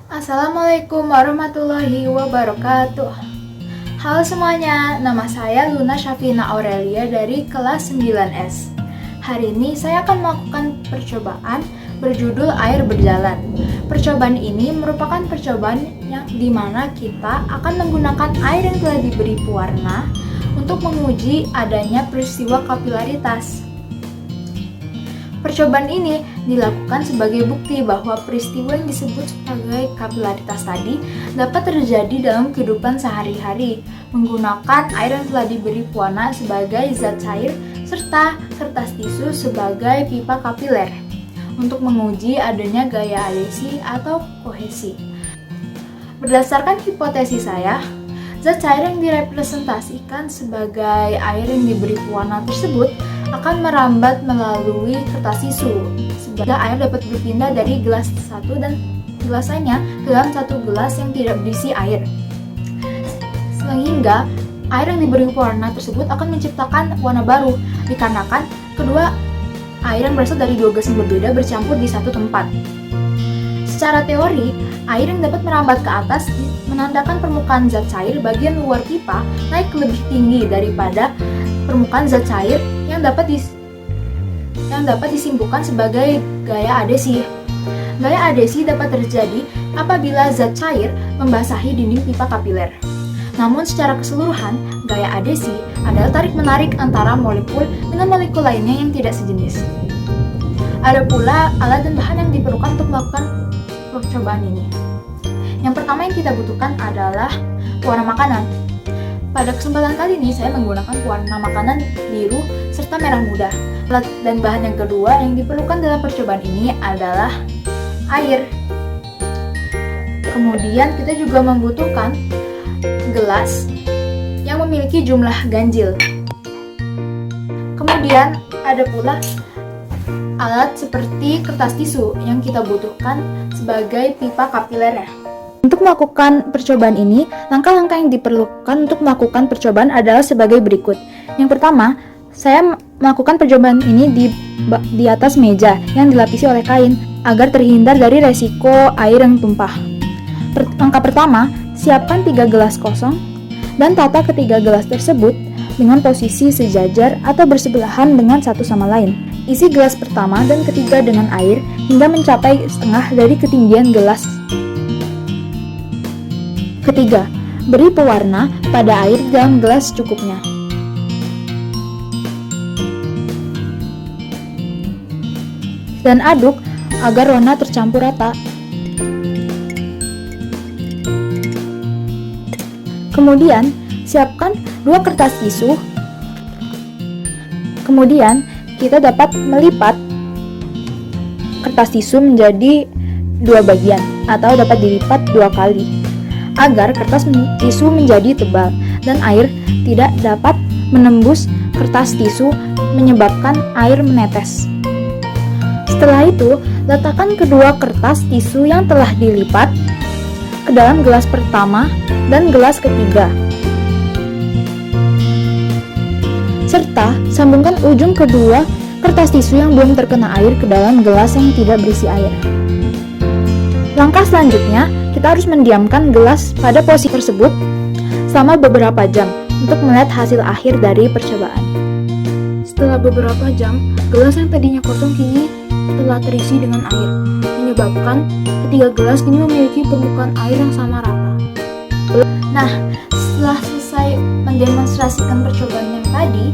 Assalamualaikum warahmatullahi wabarakatuh. Halo semuanya, nama saya Luna Syafina Aurelia dari kelas 9S. Hari ini saya akan melakukan percobaan berjudul air berjalan. Percobaan ini merupakan percobaan yang dimana kita akan menggunakan air yang telah diberi pewarna untuk menguji adanya peristiwa kapilaritas. Percobaan ini dilakukan sebagai bukti bahwa peristiwa yang disebut sebagai kapilaritas tadi dapat terjadi dalam kehidupan sehari-hari menggunakan air yang telah diberi pewarna sebagai zat cair serta kertas tisu sebagai pipa kapiler untuk menguji adanya gaya adhesi atau kohesi. Berdasarkan hipotesis saya, zat cair yang direpresentasikan sebagai air yang diberi pewarna tersebut akan merambat melalui kertas tisu sehingga air dapat berpindah dari gelas satu dan gelas lainnya ke dalam satu gelas yang tidak berisi air. Sehingga air yang diberi pewarna tersebut akan menciptakan warna baru dikarenakan kedua air yang berasal dari dua gelas yang berbeda bercampur di satu tempat. Secara teori, air yang dapat merambat ke atas menandakan permukaan zat cair bagian luar pipa naik lebih tinggi daripada permukaan zat cair yang dapat disimpulkan sebagai gaya adhesi. Gaya adhesi dapat terjadi apabila zat cair membasahi dinding pipa kapiler. Namun secara keseluruhan, gaya adhesi adalah tarik-menarik antara molekul dengan molekul lainnya yang tidak sejenis. Ada pula alat dan bahan yang diperlukan untuk melakukan percobaan ini. Yang pertama yang kita butuhkan adalah pewarna makanan. Pada kesempatan kali ini saya menggunakan pewarna makanan biru serta merah muda. Alat dan bahan yang kedua yang diperlukan dalam percobaan ini adalah air. Kemudian kita juga membutuhkan gelas yang memiliki jumlah ganjil. Kemudian ada pula alat seperti kertas tisu yang kita butuhkan sebagai pipa kapilernya. Untuk melakukan percobaan ini, langkah-langkah yang diperlukan untuk melakukan percobaan adalah sebagai berikut. Yang pertama, saya melakukan percobaan ini di atas meja yang dilapisi oleh kain agar terhindar dari resiko air yang tumpah. Langkah pertama, siapkan 3 gelas kosong dan tata ketiga gelas tersebut dengan posisi sejajar atau bersebelahan dengan satu sama lain. Isi gelas pertama dan ketiga dengan air hingga mencapai setengah dari ketinggian gelas. Ketiga, beri pewarna pada air dalam gelas secukupnya. Dan aduk agar warna tercampur rata. Kemudian, siapkan 2 kertas tisu. Kemudian, kita dapat melipat kertas tisu menjadi 2 bagian atau dapat dilipat 2 kali agar kertas tisu menjadi tebal dan air tidak dapat menembus kertas tisu menyebabkan air menetes. Setelah itu, letakkan kedua kertas tisu yang telah dilipat ke dalam gelas pertama dan gelas ketiga. Serta sambungkan ujung kedua kertas tisu yang belum terkena air ke dalam gelas yang tidak berisi air. Langkah selanjutnya, kita harus mendiamkan gelas pada posisi tersebut selama beberapa jam untuk melihat hasil akhir dari percobaan. Setelah beberapa jam, gelas yang tadinya kosong kini telah terisi dengan air, menyebabkan ketiga gelas kini memiliki permukaan air yang sama rata. Nah, setelah selesai mendemonstrasikan percobaan yang tadi,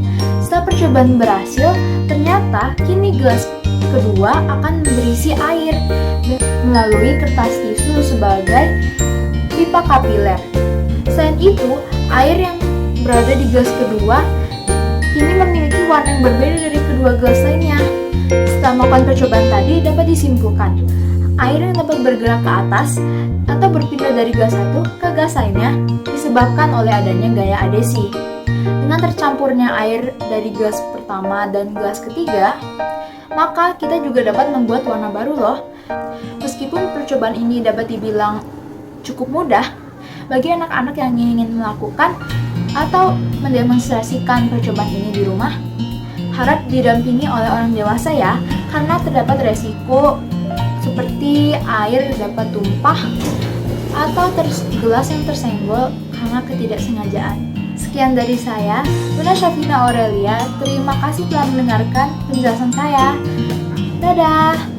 setelah percobaan berhasil, ternyata kini gelas kedua akan berisi air melalui kertas tisu sebagai pipa kapiler. Selain itu, air yang berada di gelas kedua kini memiliki warna yang berbeda dari kedua gelas lainnya. Setelah melakukan percobaan tadi dapat disimpulkan, air yang dapat bergerak ke atas atau berpindah dari gelas satu ke gelas lainnya disebabkan oleh adanya gaya adhesi. Dengan tercampurnya air dari gelas pertama dan gelas ketiga, maka kita juga dapat membuat warna baru loh. Meskipun percobaan ini dapat dibilang cukup mudah, bagi anak-anak yang ingin melakukan atau mendemonstrasikan percobaan ini di rumah, harap didampingi oleh orang dewasa ya, karena terdapat resiko seperti seperti air dapat tumpah atau gelas yang tersenggol karena ketidaksengajaan. Sekian dari saya, Luna Syafina Aurelia. Terima kasih telah mendengarkan penjelasan saya. Dadah!